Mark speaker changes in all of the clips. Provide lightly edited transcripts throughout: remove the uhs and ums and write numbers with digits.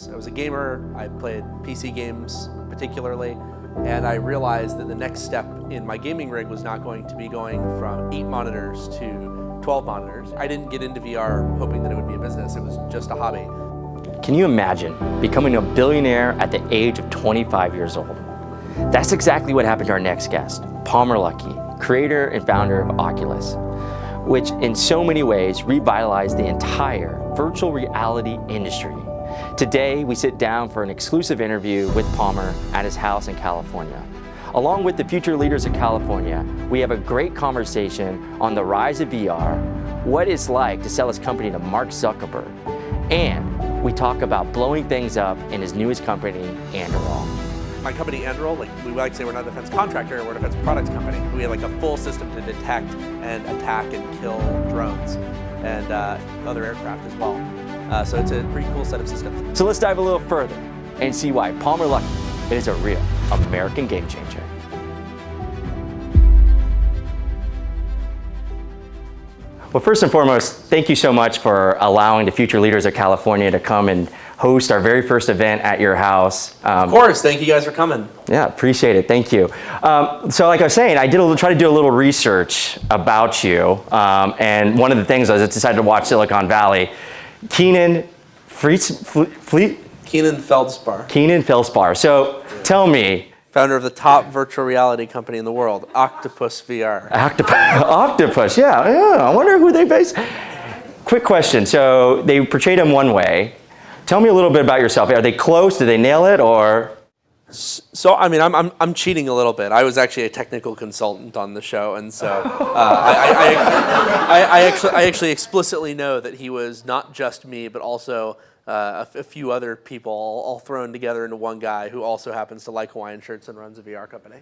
Speaker 1: I was a gamer, I played PC games particularly, and I realized that the next step in my gaming rig was not going to be going from 8 monitors to 12 monitors. I didn't get into VR hoping that it would be a business, it was just a hobby.
Speaker 2: Can you imagine becoming a billionaire at the age of 25 years old? That's exactly what happened to our next guest, Palmer Luckey, creator and founder of Oculus, which in so many ways revitalized the entire virtual reality industry. Today, we sit down for an exclusive interview with Palmer at his house in California. Along with the future leaders of California, we have a great conversation on the rise of VR, what it's like to sell his company to Mark Zuckerberg, and we talk about blowing things up in his newest company, Anduril.
Speaker 1: My company, Anduril, we like to say we're not a defense contractor, we're a defense products company. We have a full system to detect and attack and kill drones and other aircraft as well. So it's a pretty cool set of systems.
Speaker 2: So let's dive a little further and see why Palmer Luckey is a real American game changer. Well, first and foremost, thank you so much for allowing the future leaders of California to come and host our very first event at your house.
Speaker 1: Of course, thank you guys for coming.
Speaker 2: Yeah, appreciate it, thank you. So like I was saying, I tried to do a little research about you, and one of the things was I decided to watch Silicon Valley. Keenan Feldspar. So tell me.
Speaker 1: Founder of the top virtual reality company in the world, Octopus VR.
Speaker 2: Octopus, yeah. I wonder who they base. Quick question. So they portrayed him one way. Tell me a little bit about yourself. Are they close? Did they nail it, or?
Speaker 1: So I mean, I'm cheating a little bit. I was actually a technical consultant on the show, and so I actually explicitly know that he was not just me, but also a few other people all thrown together into one guy who also happens to like Hawaiian shirts and runs a VR company.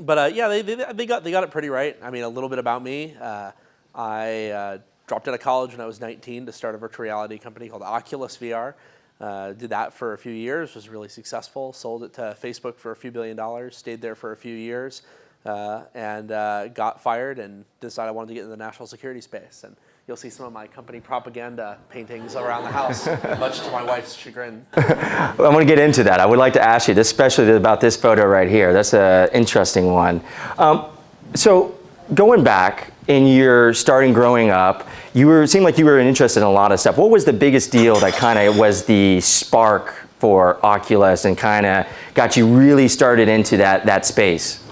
Speaker 1: Yeah, they got it pretty right. I mean, a little bit about me. I dropped out of college when I was 19 to start a virtual reality company called Oculus VR. Did that for a few years, was really successful, sold it to Facebook for a few $1 billion, stayed there for a few years, and got fired and decided I wanted to get into the national security space. And you'll see some of my company propaganda paintings around the house, much to my wife's chagrin.
Speaker 2: I want to get into that. I would like to ask you, especially about this photo right here. That's an interesting one. So going back, in your starting growing up, it seemed like you were interested in a lot of stuff. What was the biggest deal that kind of was the spark for Oculus and kind of got you really started into that space?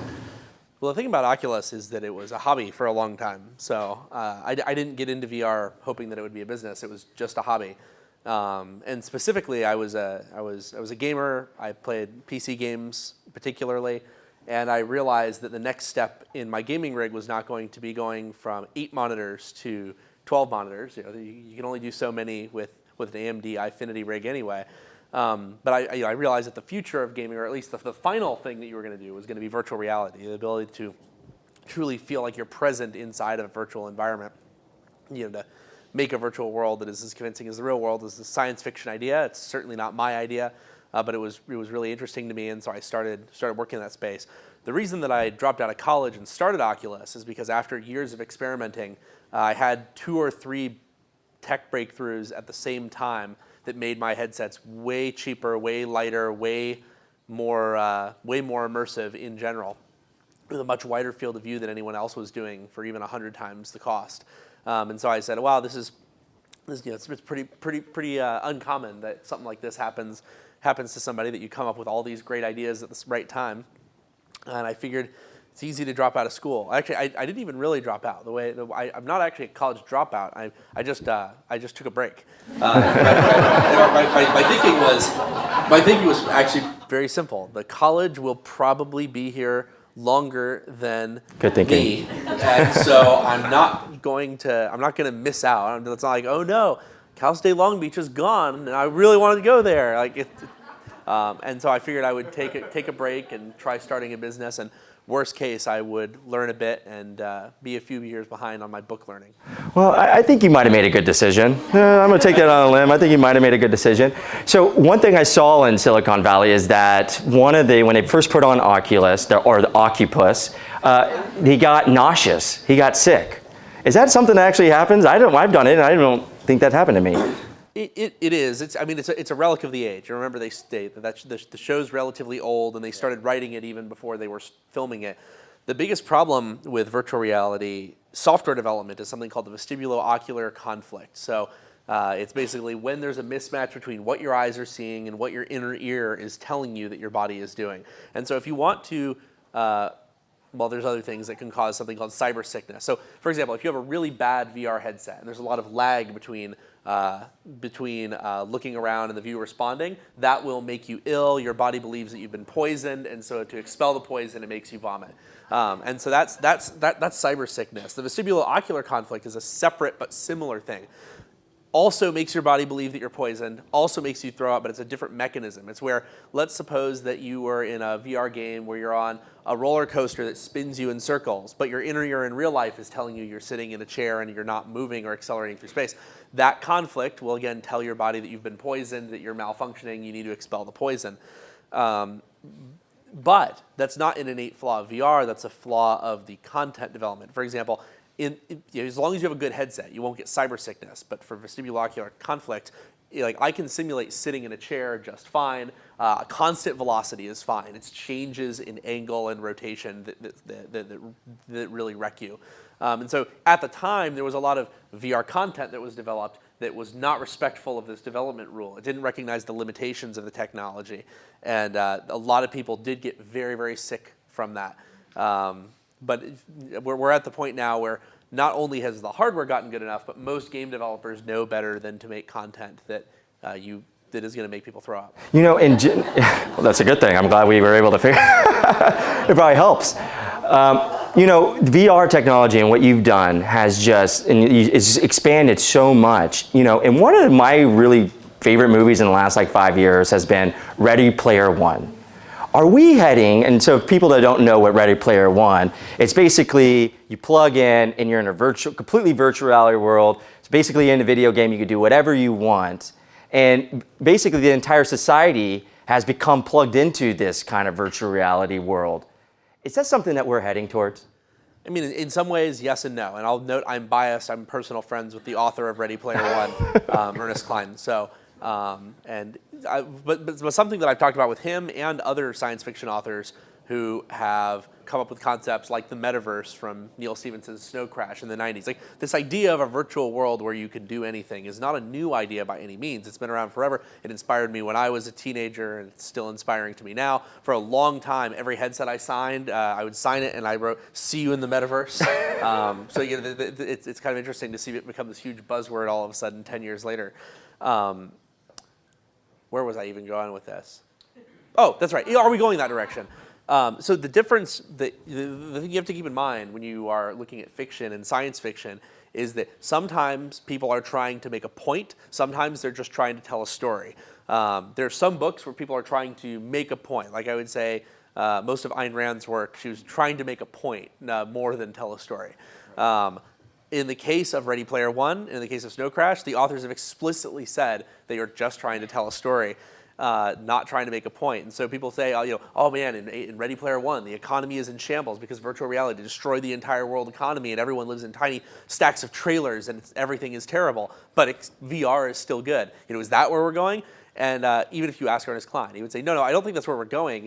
Speaker 1: Well, the thing about Oculus is that it was a hobby for a long time. So I didn't get into VR hoping that it would be a business. It was just a hobby. And specifically, I was a gamer. I played PC games particularly. And I realized that the next step in my gaming rig was not going to be going from 8 monitors to 12 monitors. You can only do so many with an AMD Eyefinity rig anyway. But I realized that the future of gaming, or at least the final thing that you were going to do, was going to be virtual reality, the ability to truly feel like you're present inside of a virtual environment. To make a virtual world that is as convincing as the real world is a science fiction idea. It's certainly not my idea. But it was really interesting to me, and so I started working in that space. The reason that I dropped out of college and started Oculus is because after years of experimenting, I had 2 or 3 tech breakthroughs at the same time that made my headsets way cheaper, way lighter, way more immersive in general, with a much wider field of view than anyone else was doing for even 100 times the cost. And so I said, wow, it's pretty uncommon that something like this happens to somebody, that you come up with all these great ideas at the right time. And I figured it's easy to drop out of school. Actually, I didn't even really drop out. I'm not actually a college dropout. I just took a break. My thinking was actually very simple. The college will probably be here longer than me, and so I'm not going to miss out. It's not like, oh no, Cal State Long Beach is gone, and I really wanted to go there. And so I figured I would take a break and try starting a business. And worst case, I would learn a bit and be a few years behind on my book learning.
Speaker 2: Well, I think you might have made a good decision. I'm going to take that on a limb. I think you might have made a good decision. So one thing I saw in Silicon Valley is that when they first put on Oculus, or the Occupus, he got nauseous. He got sick. Is that something that actually happens? I've done it, and I don't think that happened to me.
Speaker 1: It is. It's a relic of the age. You remember they state that the show's relatively old, and they started writing it even before they were filming it. The biggest problem with virtual reality software development is something called the vestibulo-ocular conflict. So it's basically when there's a mismatch between what your eyes are seeing and what your inner ear is telling you that your body is doing. And so if you want to well, there's other things that can cause something called cyber sickness. So, for example, if you have a really bad VR headset and there's a lot of lag between looking around and the view responding, that will make you ill. Your body believes that you've been poisoned, and so to expel the poison, it makes you vomit. And so that's cyber sickness. The vestibulo-ocular conflict is a separate but similar thing. Also makes your body believe that you're poisoned, also makes you throw up, but it's a different mechanism. It's where, let's suppose that you were in a VR game where you're on a roller coaster that spins you in circles, but your inner ear in real life is telling you you're sitting in a chair and you're not moving or accelerating through space. That conflict will again tell your body that you've been poisoned, that you're malfunctioning, you need to expel the poison. But that's not an innate flaw of VR, that's a flaw of the content development. For example, as long as you have a good headset, you won't get cyber sickness. But for vestibulo-ocular conflict, like I can simulate sitting in a chair just fine. Constant velocity is fine. It's changes in angle and rotation that really wreck you. And so at the time, there was a lot of VR content that was developed that was not respectful of this development rule. It didn't recognize the limitations of the technology. And a lot of people did get very, very sick from that. But we're at the point now where not only has the hardware gotten good enough, but most game developers know better than to make content that that is going to make people throw up.
Speaker 2: You know, well, that's a good thing. I'm glad we were able to figure it probably helps. You know, VR technology and what you've done has it's expanded so much. You know, and one of my really favorite movies in the last like 5 years has been Ready Player One. Are we heading, and so people that don't know what Ready Player One, it's basically you plug in and you're in a completely virtual reality world. It's basically in a video game, you can do whatever you want. And basically the entire society has become plugged into this kind of virtual reality world. Is that something that we're heading towards?
Speaker 1: I mean, in some ways, yes and no. And I'll note I'm biased. I'm personal friends with the author of Ready Player One, Ernest Cline. So, but something that I've talked about with him and other science fiction authors who have come up with concepts like the Metaverse from Neil Stephenson's Snow Crash in the 90s. Like this idea of a virtual world where you can do anything is not a new idea by any means. It's been around forever. It inspired me when I was a teenager, and it's still inspiring to me now. For a long time, every headset I signed, I would sign it and I wrote, "See you in the Metaverse." So you know, it's kind of interesting to see it become this huge buzzword all of a sudden 10 years later. Where was I even going with this? Oh, that's right. Are we going that direction? So the difference, the thing you have to keep in mind when you are looking at fiction and science fiction is that sometimes people are trying to make a point. Sometimes they're just trying to tell a story. There are some books where people are trying to make a point. Like I would say, most of Ayn Rand's work, she was trying to make a point more than tell a story. In the case of Ready Player One, in the case of Snow Crash, the authors have explicitly said they are just trying to tell a story, not trying to make a point. And so people say, oh man, in Ready Player One, the economy is in shambles because virtual reality destroyed the entire world economy and everyone lives in tiny stacks of trailers and everything is terrible. But VR is still good. Is that where we're going? And even if you ask Ernest Cline, he would say, no, I don't think that's where we're going.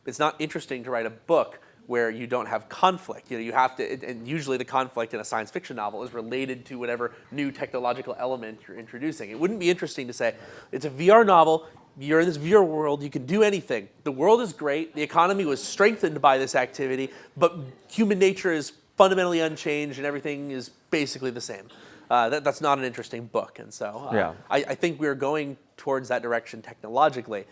Speaker 1: It's not interesting to write a book where you don't have conflict. You have to, and usually the conflict in a science fiction novel is related to whatever new technological element you're introducing. It wouldn't be interesting to say, it's a VR novel, you're in this VR world, you can do anything. The world is great, the economy was strengthened by this activity, but human nature is fundamentally unchanged and everything is basically the same. That's not an interesting book. And so I think we're going towards that direction technologically.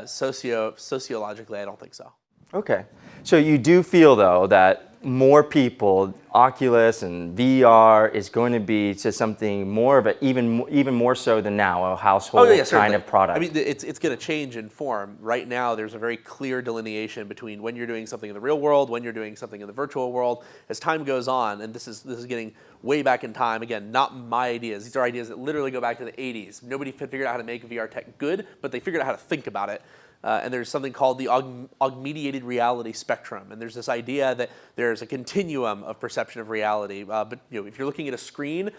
Speaker 1: Sociologically, I don't think so.
Speaker 2: Okay. So you do feel, though, that more people, Oculus and VR is going to be to something more of a, even more so than now, a household kind of product.
Speaker 1: I mean, it's going to change in form. Right now, there's a very clear delineation between when you're doing something in the real world, when you're doing something in the virtual world. As time goes on, and this is getting way back in time, again, not my ideas. These are ideas that literally go back to the 80s. Nobody figured out how to make VR tech good, but they figured out how to think about it. And there's something called the augmediated reality spectrum. And there's this idea that there's a continuum of perception of reality. But if you're looking at a screen,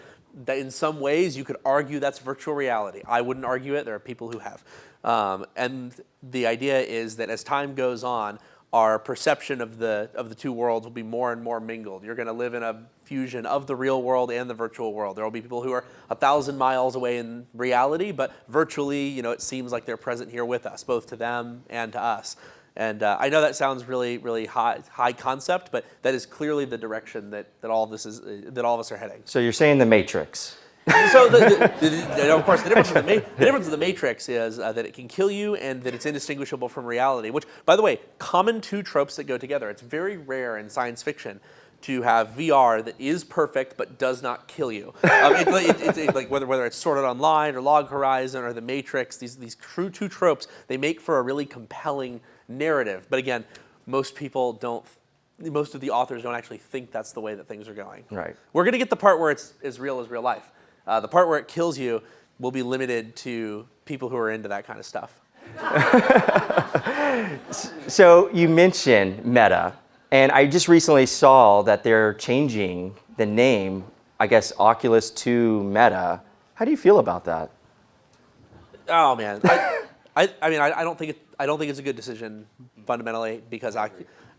Speaker 1: that in some ways you could argue that's virtual reality. I wouldn't argue it. There are people who have. And the idea is that as time goes on, our perception of the two worlds will be more and more mingled. You're going to live in a fusion of the real world and the virtual world. There will be people who are 1,000 miles away in reality, but virtually, it seems like they're present here with us, both to them and to us. And I know that sounds really, really high concept, but that is clearly the direction that all of us are heading.
Speaker 2: So you're saying the Matrix.
Speaker 1: So, of course, the difference of the Matrix is that it can kill you and that it's indistinguishable from reality, which, by the way, common two tropes that go together. It's very rare in science fiction to have VR that is perfect but does not kill you. It's like whether it's Sword Art Online or Log Horizon or the Matrix, these true two tropes, they make for a really compelling narrative. But again, most of the authors don't actually think that's the way that things are going.
Speaker 2: Right.
Speaker 1: We're going to get the part where it's as real as real life. The part where it kills you will be limited to people who are into that kind of stuff.
Speaker 2: So you mentioned Meta, and I just recently saw that they're changing the name, I guess, Oculus to Meta. How do you feel about that?
Speaker 1: Oh man, I don't think it's a good decision fundamentally because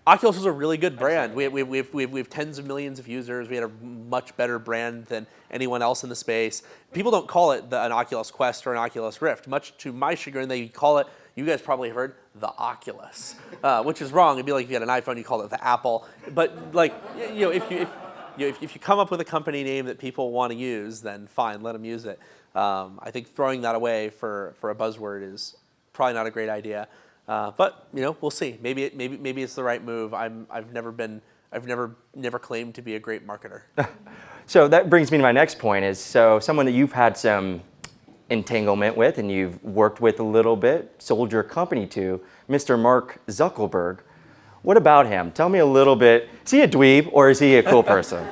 Speaker 1: Oculus is a really good brand. We have tens of millions of users. We had a much better brand than anyone else in the space. People don't call it an Oculus Quest or an Oculus Rift. Much to my chagrin, they call it, you guys probably heard, the Oculus, which is wrong. It'd be like if you had an iPhone, you call it the Apple. But like, if you come up with a company name that people want to use, then fine, let them use it. I think throwing that away for a buzzword is probably not a great idea. But we'll see. Maybe it's the right move. I've never claimed to be a great marketer.
Speaker 2: So that brings me to my next point is, so someone that you've had some entanglement with and you've worked with a little bit, sold your company to, Mr. Mark Zuckerberg. What about him? Tell me a little bit. Is he a dweeb or is he a cool person?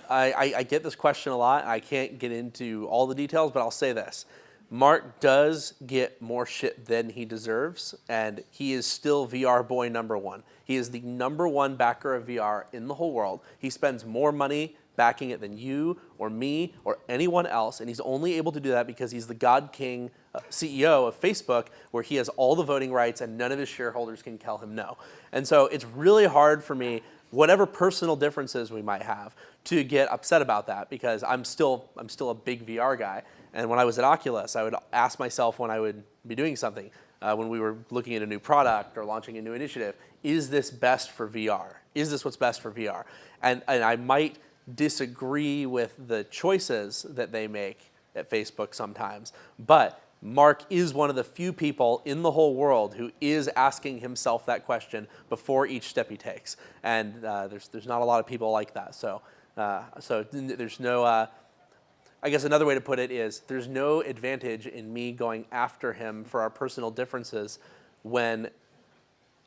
Speaker 1: I get this question a lot. I can't get into all the details, but I'll say this. Mark does get more shit than he deserves, and he is still VR boy number one. He is the number one backer of VR in the whole world. He spends more money backing it than you or me or anyone else, and he's only able to do that because he's the God King CEO of Facebook, where he has all the voting rights and none of his shareholders can tell him no. And so it's really hard for me, whatever personal differences we might have, to get upset about that because I'm still a big VR guy. And when I was at Oculus, I would ask myself when I would be doing something, when we were looking at a new product or launching a new initiative, is this best for VR? Is this what's best for VR? And I might disagree with the choices that they make at Facebook sometimes, but Mark is one of the few people in the whole world who is asking himself that question before each step he takes. And there's not a lot of people like that. So there's no, I guess another way to put it is there's no advantage in me going after him for our personal differences when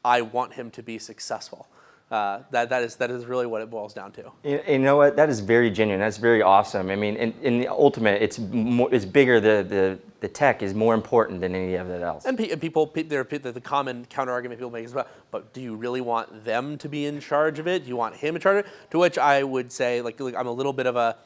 Speaker 1: I want him to be successful. That is really what it boils down to.
Speaker 2: You know what? That is very genuine. That's very awesome. I mean, in the ultimate, it's bigger. The tech is more important than any of that else.
Speaker 1: And people, the common counter argument people make is about, but do you really want them to be in charge of it? Do you want him in charge of it? To which I would say, like I'm a little bit of a,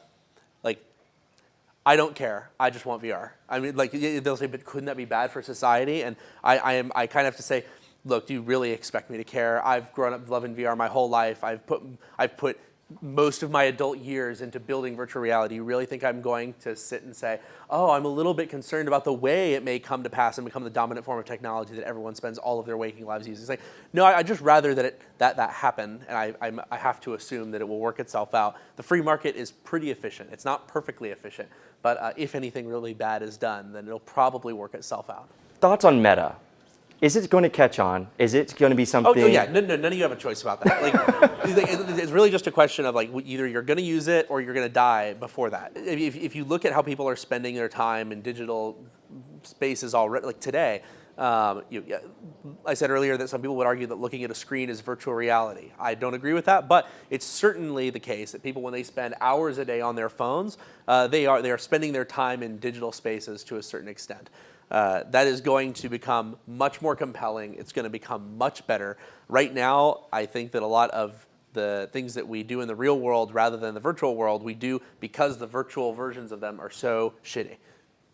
Speaker 1: I don't care. I just want VR. I mean, they'll say, but couldn't that be bad for society? And I kind of have to say, look, do you really expect me to care? I've grown up loving VR my whole life. I've put most of my adult years into building virtual reality. You really think I'm going to sit and say, oh, I'm a little bit concerned about the way it may come to pass and become the dominant form of technology that everyone spends all of their waking lives using? It's like, no, I'd just rather that happen, and I have to assume that it will work itself out. The free market is pretty efficient. It's not perfectly efficient, but if anything really bad is done, then it'll probably work itself out.
Speaker 2: Thoughts on Meta? Is it going to catch on? Is it going to be something?
Speaker 1: Oh, yeah. No, none of you have a choice about that. It's really just a question of either you're going to use it or you're going to die before that. If you look at how people are spending their time in digital spaces already, like today, I said earlier that some people would argue that looking at a screen is virtual reality. I don't agree with that, but it's certainly the case that people, when they spend hours a day on their phones, they are spending their time in digital spaces to a certain extent. That is going to become much more compelling. It's going to become much better. Right now, I think that a lot of the things that we do in the real world rather than the virtual world, we do because the virtual versions of them are so shitty.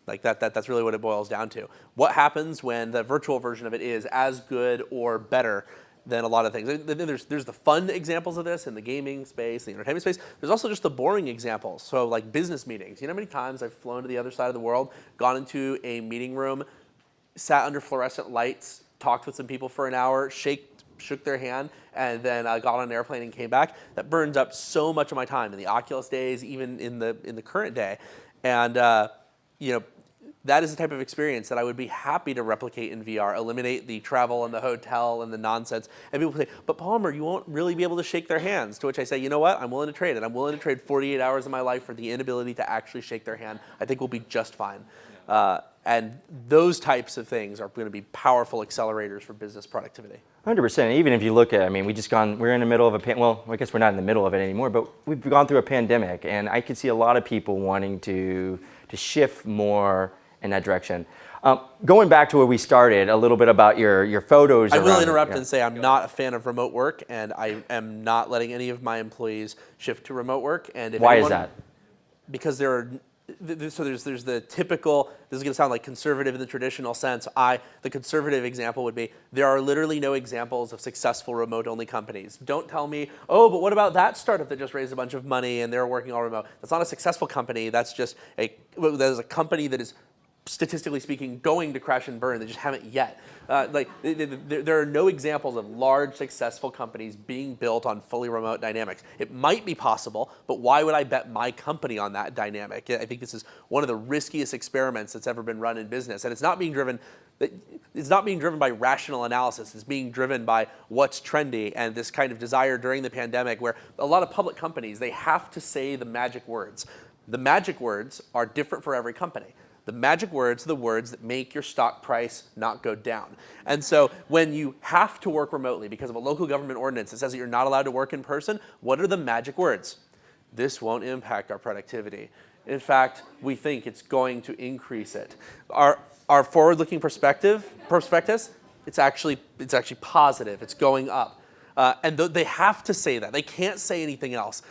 Speaker 1: Like that's really what it boils down to. What happens when the virtual version of it is as good or better than a lot of things? There's the fun examples of this in the gaming space, the entertainment space. There's also just the boring examples. So like business meetings. You know how many times I've flown to the other side of the world, gone into a meeting room, sat under fluorescent lights, talked with some people for an hour, shook their hand, and then got on an airplane and came back. That burns up so much of my time in the Oculus days, even in the current day. And that is the type of experience that I would be happy to replicate in VR, eliminate the travel and the hotel and the nonsense. And people say, but Palmer, you won't really be able to shake their hands. To which I say, you know what? I'm willing to trade it. I'm willing to trade 48 hours of my life for the inability to actually shake their hand. I think we'll be just fine. And those types of things are going to be powerful accelerators for business productivity.
Speaker 2: 100%. Even if you look at, I mean, we're in the middle of well, I guess we're not in the middle of it anymore, but we've gone through a pandemic, and I could see a lot of people wanting to shift more in that direction. Going back to where we started, a little bit about your photos.
Speaker 1: I will interrupt and say I'm not a fan of remote work, and I am not letting any of my employees shift to remote work. And
Speaker 2: why is that?
Speaker 1: Because there's the typical, this is going to sound like conservative in the traditional sense. The conservative example would be, there are literally no examples of successful remote-only companies. Don't tell me, oh, but what about that startup that just raised a bunch of money and they're working all remote? That's not a successful company. That's just that is a company that is, statistically speaking, going to crash and burn. They just haven't yet. There are no examples of large successful companies being built on fully remote dynamics. It might be possible, but why would I bet my company on that dynamic? I think this is one of the riskiest experiments that's ever been run in business, and it's not being driven by rational analysis. It's being driven by what's trendy and this kind of desire during the pandemic, where a lot of public companies, they have to say the magic words. The magic words are different for every company. The magic words are the words that make your stock price not go down. And so when you have to work remotely because of a local government ordinance that says that you're not allowed to work in person, what are the magic words? This won't impact our productivity. In fact, we think it's going to increase it. Our forward-looking prospectus, it's actually positive. It's going up. And they have to say that. They can't say anything else.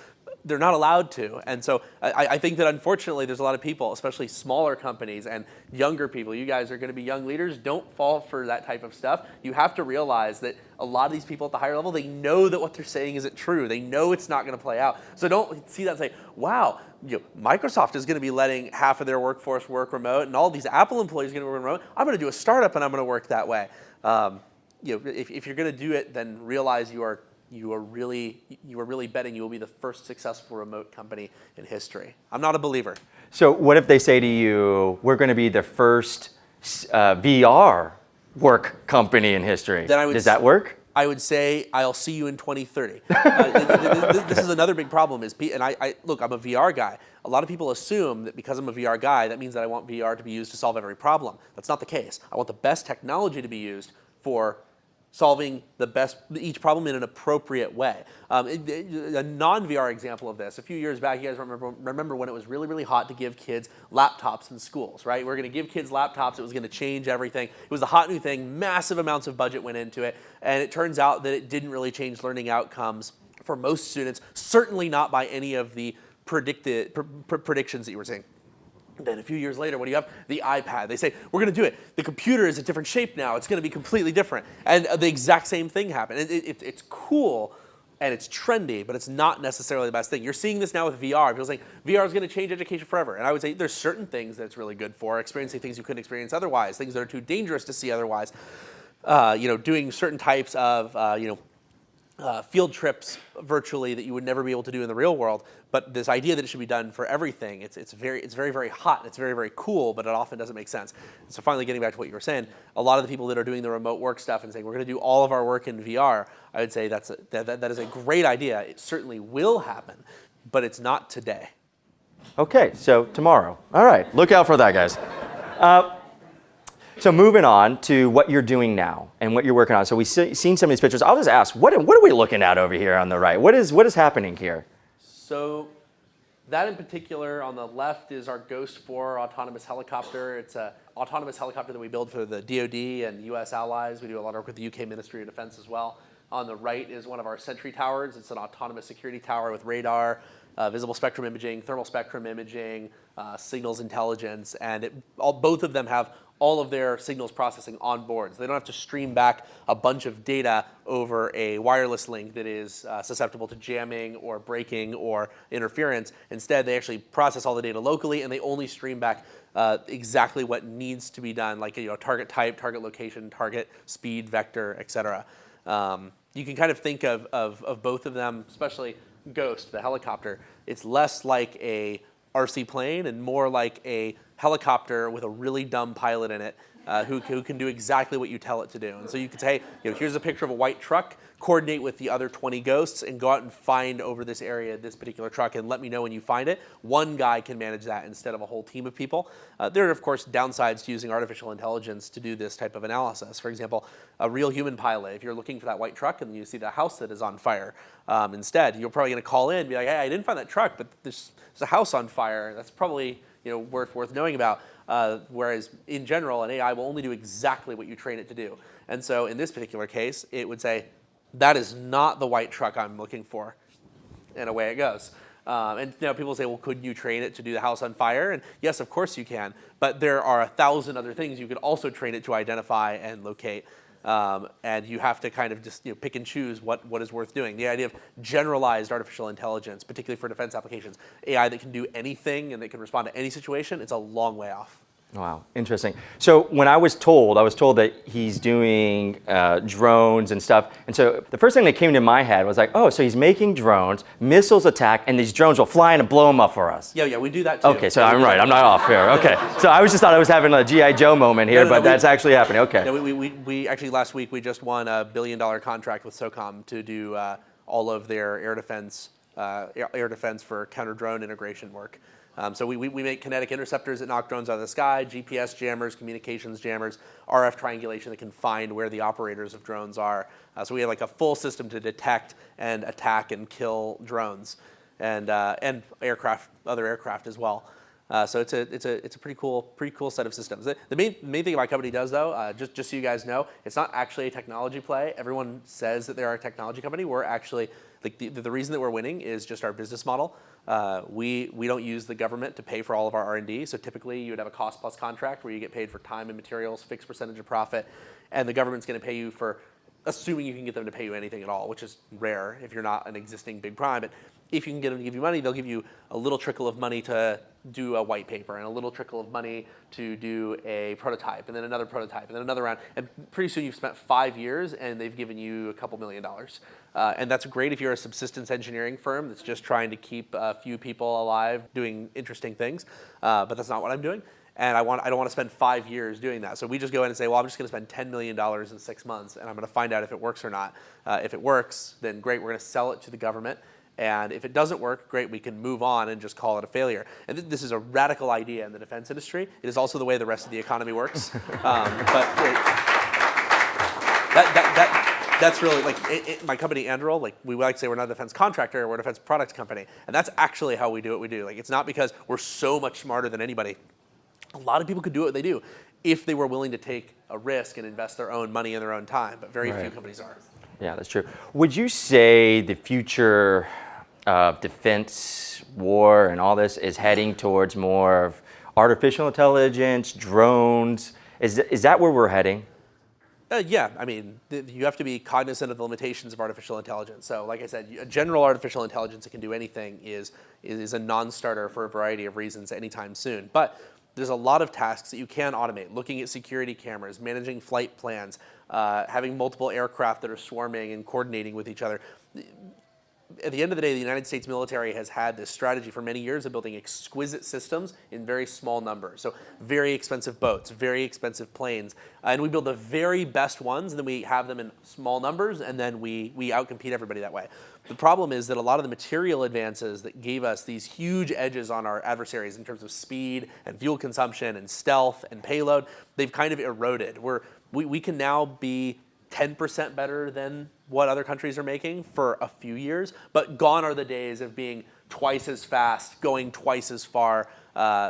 Speaker 1: They're not allowed to. And so I think that unfortunately there's a lot of people, especially smaller companies and younger people, you guys are going to be young leaders, don't fall for that type of stuff. You have to realize that a lot of these people at the higher level, they know that what they're saying isn't true. They know it's not going to play out. So don't see that and say, wow, Microsoft is going to be letting half of their workforce work remote and all these Apple employees are going to work remote. I'm going to do a startup and I'm going to work that way. If you're going to do it, then realize you are really betting you will be the first successful remote company in history. I'm not a believer.
Speaker 2: So what if they say to you, we're going to be the first VR work company in history? Does that work?
Speaker 1: I would say, I'll see you in 2030. This is another big problem. Look, I'm a VR guy. A lot of people assume that because I'm a VR guy, that means that I want VR to be used to solve every problem. That's not the case. I want the best technology to be used for solving each problem in an appropriate way. A non-VR example of this, a few years back, you guys remember when it was really, really hot to give kids laptops in schools, right? We're going to give kids laptops. It was going to change everything. It was a hot new thing. Massive amounts of budget went into it. And it turns out that it didn't really change learning outcomes for most students, certainly not by any of the predictions that you were seeing. Then a few years later, what do you have? The iPad. They say, we're going to do it. The computer is a different shape now. It's going to be completely different. And the exact same thing happened. It's cool and it's trendy, but it's not necessarily the best thing. You're seeing this now with VR. People saying VR is going to change education forever. And I would say there's certain things that it's really good for, experiencing things you couldn't experience otherwise, things that are too dangerous to see otherwise. Doing certain types of, field trips virtually that you would never be able to do in the real world. But this idea that it should be done for everything, it's very, very hot, and it's very, very cool, but it often doesn't make sense. So finally getting back to what you were saying, a lot of the people that are doing the remote work stuff and saying, we're going to do all of our work in VR, I would say that is a great idea. It certainly will happen, but it's not today.
Speaker 2: Okay, so tomorrow. All right, look out for that, guys. So moving on to what you're doing now and what you're working on. So we've seen some of these pictures. I'll just ask, what are we looking at over here on the right? What is happening here?
Speaker 1: So that in particular on the left is our Ghost 4 autonomous helicopter. It's an autonomous helicopter that we build for the DoD and US allies. We do a lot of work with the UK Ministry of Defense as well. On the right is one of our Sentry towers. It's an autonomous security tower with radar, visible spectrum imaging, thermal spectrum imaging, signals intelligence, and both of them have all of their signals processing on board. So they don't have to stream back a bunch of data over a wireless link that is susceptible to jamming or breaking or interference. Instead, they actually process all the data locally, and they only stream back exactly what needs to be done, like target type, target location, target speed, vector, et cetera. You can kind of think of both of them, especially Ghost, the helicopter. It's less like a RC plane and more like a helicopter with a really dumb pilot in it who can do exactly what you tell it to do. And so you could say, here's a picture of a white truck, coordinate with the other 20 ghosts and go out and find over this area this particular truck and let me know when you find it. One guy can manage that instead of a whole team of people. There are, of course, downsides to using artificial intelligence to do this type of analysis. For example, a real human pilot, if you're looking for that white truck and you see the house that is on fire, instead, you're probably going to call in and be like, hey, I didn't find that truck, but there's a house on fire. That's probably worth knowing about. Whereas in general, an AI will only do exactly what you train it to do. And so in this particular case, it would say, that is not the white truck I'm looking for. And away it goes. And people say, well, couldn't you train it to do the house on fire? And yes, of course you can. But there are 1,000 other things you could also train it to identify and locate. And you have to kind of just pick and choose what is worth doing. The idea of generalized artificial intelligence, particularly for defense applications, AI that can do anything and that can respond to any situation, it's a long way off.
Speaker 2: Wow, interesting. So when I was told that he's doing drones and stuff, and so the first thing that came to my head was like, oh, so he's making drones, missiles attack, and these drones will fly in and blow them up for us.
Speaker 1: Yeah, we do that too.
Speaker 2: Okay, so I'm right, I'm not off here. Okay, so I was just thought I was having a G.I. Joe moment here, but that's actually happening. Okay.
Speaker 1: No, we actually last week we just won a $1 billion contract with SOCOM to do all of their air defense for counter drone integration work. So we make kinetic interceptors that knock drones out of the sky, GPS jammers, communications jammers, RF triangulation that can find where the operators of drones are. So we have like a full system to detect and attack and kill drones, and aircraft, other aircraft as well. So it's a pretty cool set of systems. The main thing my company does, though, just so you guys know, it's not actually a technology play. Everyone says that they're a technology company. We're actually the reason that we're winning is just our business model. We don't use the government to pay for all of our R&D. So typically you would have a cost plus contract where you get paid for time and materials, fixed percentage of profit, and the government's going to pay you for, assuming you can get them to pay you anything at all, which is rare if you're not an existing big prime. But if you can get them to give you money, they'll give you a little trickle of money to do a white paper and a little trickle of money to do a prototype and then another prototype and then another round. And pretty soon you've spent 5 years and they've given you a couple $1 million. And that's great if you're a subsistence engineering firm that's just trying to keep a few people alive doing interesting things. But that's not what I'm doing. And I don't want to spend 5 years doing that. So we just go in and say, well, I'm just going to spend $10 million in 6 months, and I'm going to find out if it works or not. If it works, then great, we're going to sell it to the government. And if it doesn't work, great, we can move on and just call it a failure. And this is a radical idea in the defense industry. It is also the way the rest of the economy works. That's really, my company, Anduril, we like to say we're not a defense contractor, we're a defense products company. And that's actually how we do what we do. It's not because we're so much smarter than anybody. A lot of people could do what they do if they were willing to take a risk and invest their own money and their own time, but very few companies are.
Speaker 2: Yeah, that's true. Would you say the future of defense, war, and all this is heading towards more of artificial intelligence, drones? Is that where we're heading?
Speaker 1: Yeah, I mean, you have to be cognizant of the limitations of artificial intelligence. So like I said, general artificial intelligence that can do anything is a non-starter for a variety of reasons anytime soon. But there's a lot of tasks that you can automate, looking at security cameras, managing flight plans, having multiple aircraft that are swarming and coordinating with each other. At the end of the day, the United States military has had this strategy for many years of building exquisite systems in very small numbers. So very expensive boats, very expensive planes. And we build the very best ones, and then we have them in small numbers, and then we outcompete everybody that way. The problem is that a lot of the material advances that gave us these huge edges on our adversaries in terms of speed and fuel consumption and stealth and payload, they've kind of eroded. We can now be 10% better than what other countries are making for a few years, but gone are the days of being twice as fast, going twice as far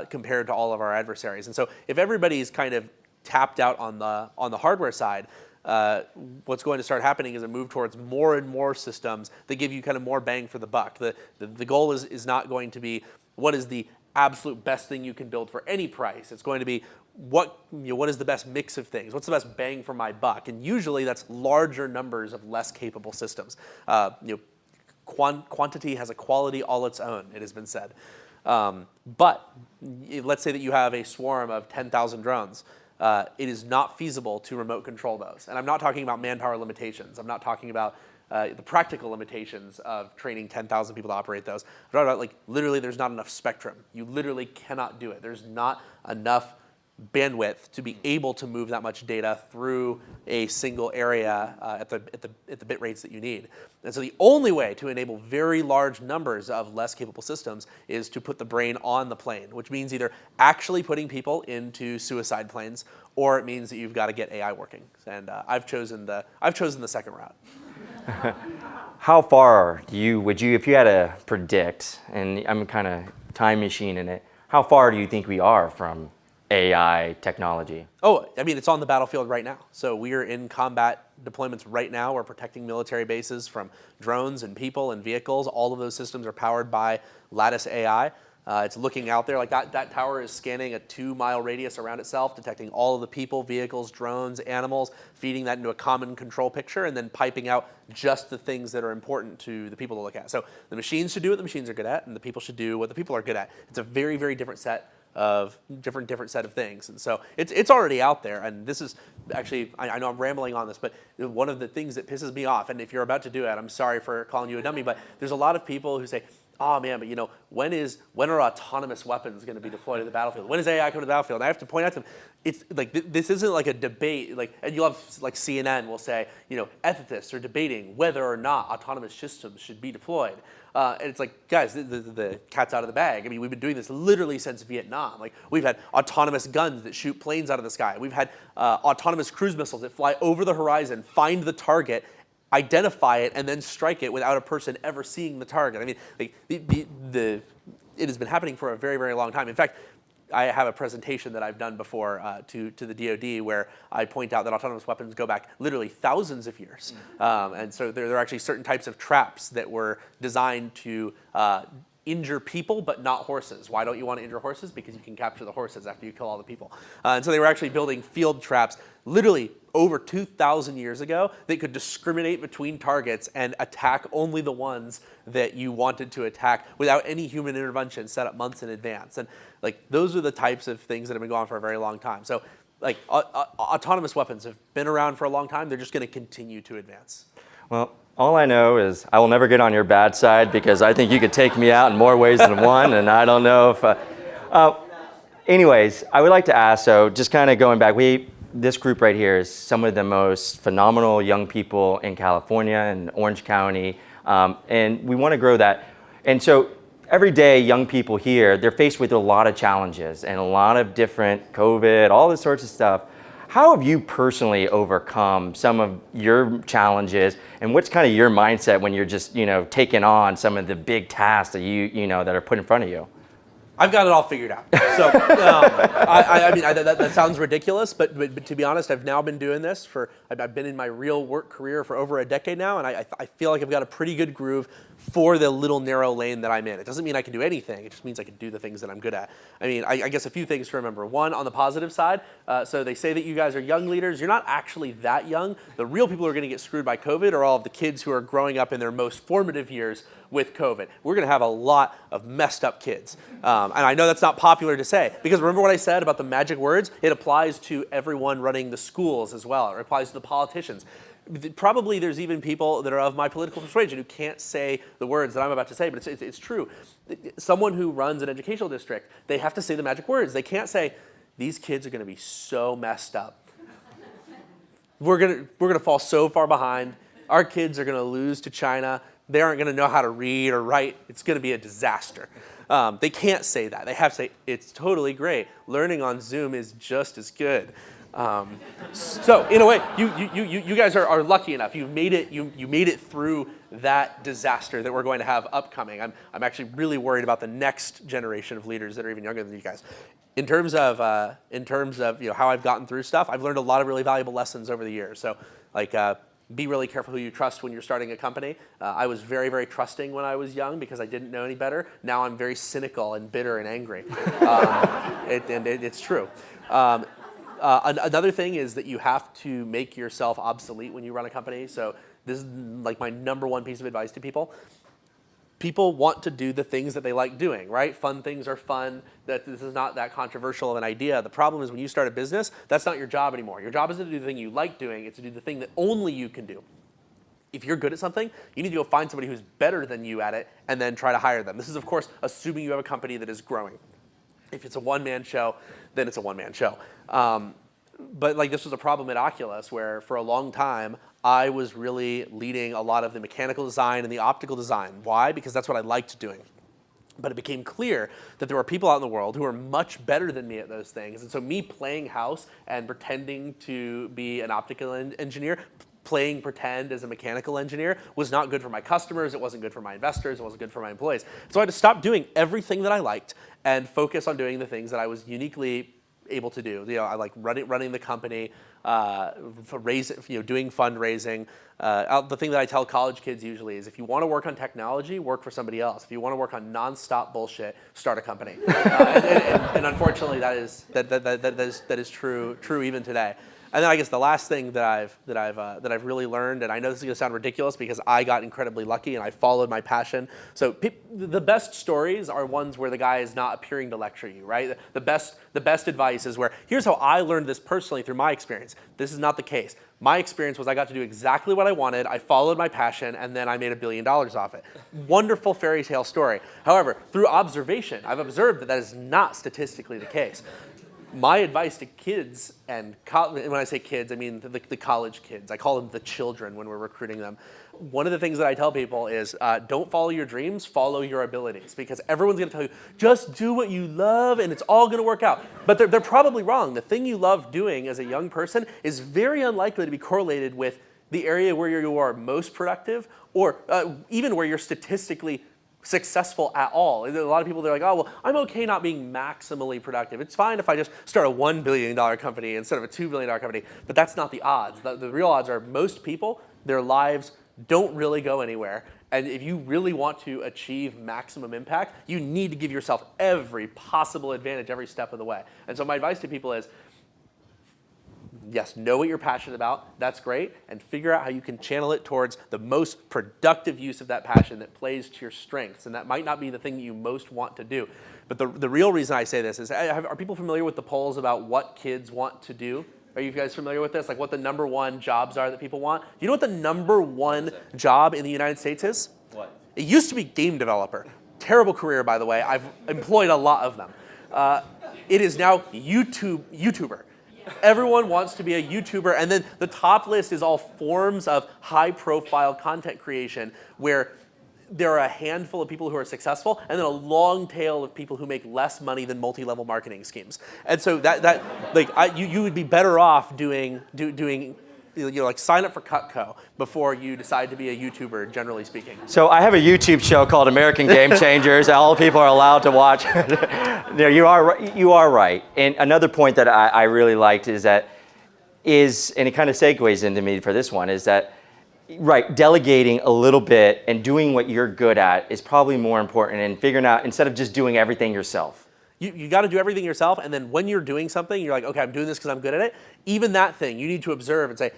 Speaker 1: compared to all of our adversaries. And so if everybody's kind of tapped out on the hardware side, what's going to start happening is a move towards more and more systems that give you kind of more bang for the buck. The goal is not going to be what is the absolute best thing you can build for any price. It's going to be what is the best mix of things? What's the best bang for my buck? And usually that's larger numbers of less capable systems. Quantity has a quality all its own, it has been said. But let's say that you have a swarm of 10,000 drones. It is not feasible to remote control those. And I'm not talking about manpower limitations. I'm not talking about the practical limitations of training 10,000 people to operate those. I'm talking about, like, literally there's not enough spectrum. You literally cannot do it. There's not enough bandwidth to be able to move that much data through a single area at the bit rates that you need. And so the only way to enable very large numbers of less capable systems is to put the brain on the plane, which means either actually putting people into suicide planes, or it means that you've got to get AI working. And I've chosen the second route.
Speaker 2: How far would you, if you had to predict, and I'm kind of time machine in it, how far do you think we are from AI technology?
Speaker 1: Oh, I mean, it's on the battlefield right now. So we are in combat deployments right now. We're protecting military bases from drones and people and vehicles. All of those systems are powered by Lattice AI. It's looking out there like that tower is scanning a 2-mile radius around itself, detecting all of the people, vehicles, drones, animals, feeding that into a common control picture, and then piping out just the things that are important to the people to look at. So the machines should do what the machines are good at, and the people should do what the people are good at. It's a very, very different set of things. And so it's already out there. And this is actually, I know I'm rambling on this, but one of the things that pisses me off, and if you're about to do it, I'm sorry for calling you a dummy, but there's a lot of people who say, oh man, but when are autonomous weapons going to be deployed to the battlefield? When is AI coming to the battlefield? And I have to point out to them, it's like this isn't like a debate. Like, and you'll have like CNN will say, ethicists are debating whether or not autonomous systems should be deployed. And it's like, guys, the cat's out of the bag. I mean, we've been doing this literally since Vietnam. Like, we've had autonomous guns that shoot planes out of the sky. We've had autonomous cruise missiles that fly over the horizon, find the target, identify it, and then strike it without a person ever seeing the target. I mean, like, it has been happening for a very, very long time. In fact, I have a presentation that I've done before to the DoD where I point out that autonomous weapons go back literally thousands of years. And so there are actually certain types of traps that were designed to injure people but not horses. Why don't you want to injure horses? Because you can capture the horses after you kill all the people. And so they were actually building field traps literally over 2,000 years ago that could discriminate between targets and attack only the ones that you wanted to attack without any human intervention set up months in advance. And like, those are the types of things that have been going on for a very long time. So like autonomous weapons have been around for a long time. They're just going to continue to advance.
Speaker 2: Well, all I know is I will never get on your bad side because I think you could take me out in more ways than one, and I don't know if... anyways, I would like to ask, so just kind of going back, this group right here is some of the most phenomenal young people in California and Orange County, and we want to grow that. And so every day, young people here, they're faced with a lot of challenges and a lot of different COVID, all this sorts of stuff. How have you personally overcome some of your challenges, and what's kind of your mindset when you're just, taking on some of the big tasks that that are put in front of you?
Speaker 1: I've got it all figured out. So I mean, that sounds ridiculous, but to be honest, I've now been doing this I've been in my real work career for over a decade now, and I feel like I've got a pretty good groove for the little narrow lane that I'm in. It doesn't mean I can do anything. It just means I can do the things that I'm good at. I mean, I guess a few things to remember. One, on the positive side, so they say that you guys are young leaders. You're not actually that young. The real people who are going to get screwed by COVID are all of the kids who are growing up in their most formative years with COVID. We're going to have a lot of messed up kids. And I know that's not popular to say, because remember what I said about the magic words? It applies to everyone running the schools as well. It applies to the politicians. Probably there's even people that are of my political persuasion who can't say the words that I'm about to say, but it's true. Someone who runs an educational district, they have to say the magic words. They can't say, these kids are going to be so messed up. We're gonna fall so far behind. Our kids are going to lose to China. They aren't going to know how to read or write. It's going to be a disaster. They can't say that. They have to say, it's totally great. Learning on Zoom is just as good. So in a way, you guys are lucky enough. You made it through that disaster that we're going to have upcoming. I'm actually really worried about the next generation of leaders that are even younger than you guys. In terms of how I've gotten through stuff, I've learned a lot of really valuable lessons over the years. So like be really careful who you trust when you're starting a company. I was very, very trusting when I was young because I didn't know any better. Now I'm very cynical and bitter and angry. It's true. Another thing is that you have to make yourself obsolete when you run a company. So this is like my number one piece of advice to people. People want to do the things that they like doing, right? Fun things are fun. That this is not that controversial of an idea. The problem is when you start a business, that's not your job anymore. Your job isn't to do the thing you like doing, it's to do the thing that only you can do. If you're good at something, you need to go find somebody who's better than you at it and then try to hire them. This is, of course, assuming you have a company that is growing. If it's a one-man show, then it's a one-man show. But like this was a problem at Oculus where for a long time, I was really leading a lot of the mechanical design and the optical design. Why? Because that's what I liked doing. But it became clear that there were people out in the world who were much better than me at those things. And so me playing house and pretending to be an optical engineer, playing pretend as a mechanical engineer was not good for my customers, it wasn't good for my investors, it wasn't good for my employees. So I had to stop doing everything that I liked and focus on doing the things that I was uniquely able to do. I like running the company, doing fundraising. The thing that I tell college kids usually is if you want to work on technology, work for somebody else. If you want to work on nonstop bullshit, start a company. And unfortunately, that is true even today. And then I guess the last thing that I've really learned, and I know this is going to sound ridiculous because I got incredibly lucky and I followed my passion. So the best stories are ones where the guy is not appearing to lecture you, right? The best advice is where here's how I learned this personally through my experience. This is not the case. My experience was I got to do exactly what I wanted. I followed my passion, and then I made $1 billion off it. Wonderful fairy tale story. However, through observation, I've observed that is not statistically the case. My advice to kids, and when I say kids, I mean the college kids. I call them the children when we're recruiting them. One of the things that I tell people is don't follow your dreams, follow your abilities. Because everyone's going to tell you, just do what you love and it's all going to work out. But they're probably wrong. The thing you love doing as a young person is very unlikely to be correlated with the area where you are most productive or even where you're statistically successful at all. A lot of people, they're like, oh, well, I'm okay not being maximally productive. It's fine if I just start a $1 billion company instead of a $2 billion company, but that's not the odds. The real odds are most people, their lives don't really go anywhere. And if you really want to achieve maximum impact, you need to give yourself every possible advantage every step of the way. And so my advice to people is, yes, know what you're passionate about, that's great, and figure out how you can channel it towards the most productive use of that passion that plays to your strengths, and that might not be the thing that you most want to do. But the real reason I say this is, are people familiar with the polls about what kids want to do? Are you guys familiar with this? Like what the number one jobs are that people want? Do you know what the number one job in the United States is?
Speaker 2: What?
Speaker 1: It used to be game developer. Terrible career, by the way. I've employed a lot of them. It is now YouTuber. Everyone wants to be a YouTuber, and then the top list is all forms of high-profile content creation where there are a handful of people who are successful, and then a long tail of people who make less money than multi-level marketing schemes. And so you would be better off doing like sign up for Cutco before you decide to be a YouTuber, generally speaking.
Speaker 2: So I have a YouTube show called American Game Changers. All people are allowed to watch. You are right. And another point that I really liked is and it kind of segues into me for this one, is that, right, delegating a little bit and doing what you're good at is probably more important, and figuring out, instead of just doing everything yourself.
Speaker 1: You got to do everything yourself, and then when you're doing something, you're like, okay, I'm doing this because I'm good at it. Even that thing, you need to observe and say,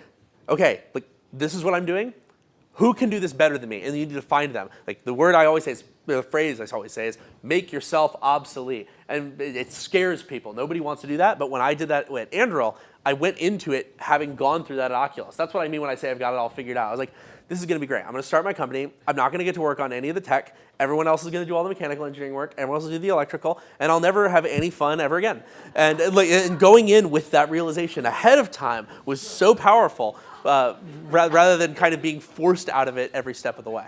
Speaker 1: okay, like this is what I'm doing. Who can do this better than me? And you need to find them. Like the word I always say is, the phrase I always say is, make yourself obsolete. And it scares people. Nobody wants to do that. But when I did that at Anduril, I went into it having gone through that at Oculus. That's what I mean when I say I've got it all figured out. I was like, this is going to be great. I'm going to start my company. I'm not going to get to work on any of the tech. Everyone else is going to do all the mechanical engineering work. Everyone else will do the electrical. And I'll never have any fun ever again. And going in with that realization ahead of time was so powerful, rather than kind of being forced out of it every step of the way.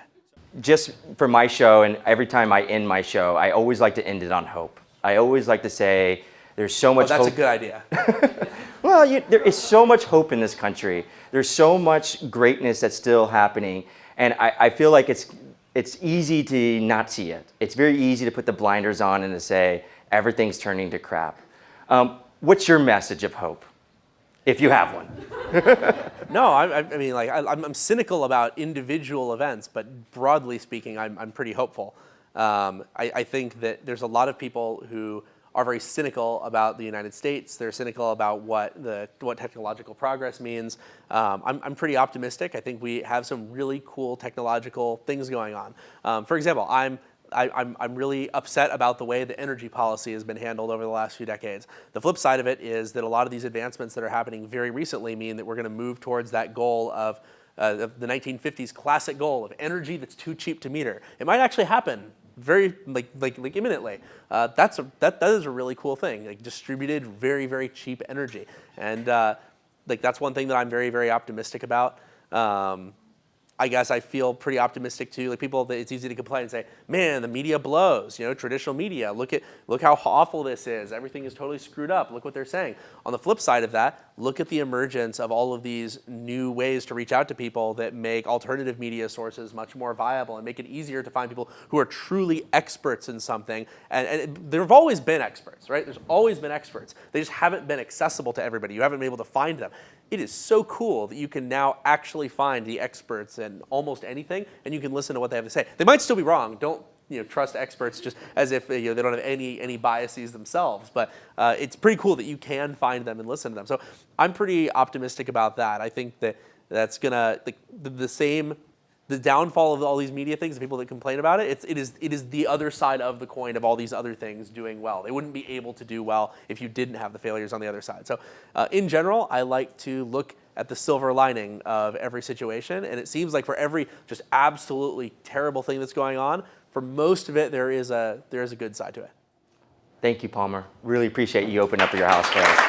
Speaker 2: Just for my show, and every time I end my show, I always like to end it on hope. I always like to say, there's so much hope.
Speaker 1: That's a good idea.
Speaker 2: Well, there is so much hope in this country. There's so much greatness that's still happening. And I feel like it's easy to not see it. It's very easy to put the blinders on and to say everything's turning to crap. What's your message of hope, if you have one?
Speaker 1: No, I mean, like, I'm cynical about individual events, but broadly speaking, I'm pretty hopeful. I think that there's a lot of people who are very cynical about the United States. They're cynical about what technological progress means. I'm pretty optimistic. I think we have some really cool technological things going on. For example, I'm really upset about the way the energy policy has been handled over the last few decades. The flip side of it is that a lot of these advancements that are happening very recently mean that we're going to move towards that goal of the 1950s classic goal of energy that's too cheap to meter. It might actually happen very like imminently. That is a really cool thing. Like distributed, very very cheap energy, and like that's one thing that I'm very very optimistic about. I guess I feel pretty optimistic too. Like people, it's easy to complain and say, "Man, the media blows." You know, traditional media. Look how awful this is. Everything is totally screwed up. Look what they're saying. On the flip side of that, look at the emergence of all of these new ways to reach out to people that make alternative media sources much more viable and make it easier to find people who are truly experts in something. And there have always been experts, right? There's always been experts. They just haven't been accessible to everybody. You haven't been able to find them. It is so cool that you can now actually find the experts in almost anything, and you can listen to what they have to say. They might still be wrong. Don't trust experts just as if they don't have any biases themselves. But it's pretty cool that you can find them and listen to them. So I'm pretty optimistic about that. I think that that's gonna the downfall of all these media things, the people that complain about it, it is the other side of the coin of all these other things doing well. They wouldn't be able to do well if you didn't have the failures on the other side. So in general, I like to look at the silver lining of every situation, and it seems like for every just absolutely terrible thing that's going on, for most of it, there is a good side to it.
Speaker 2: Thank you, Palmer. Really appreciate you opening up your house for us.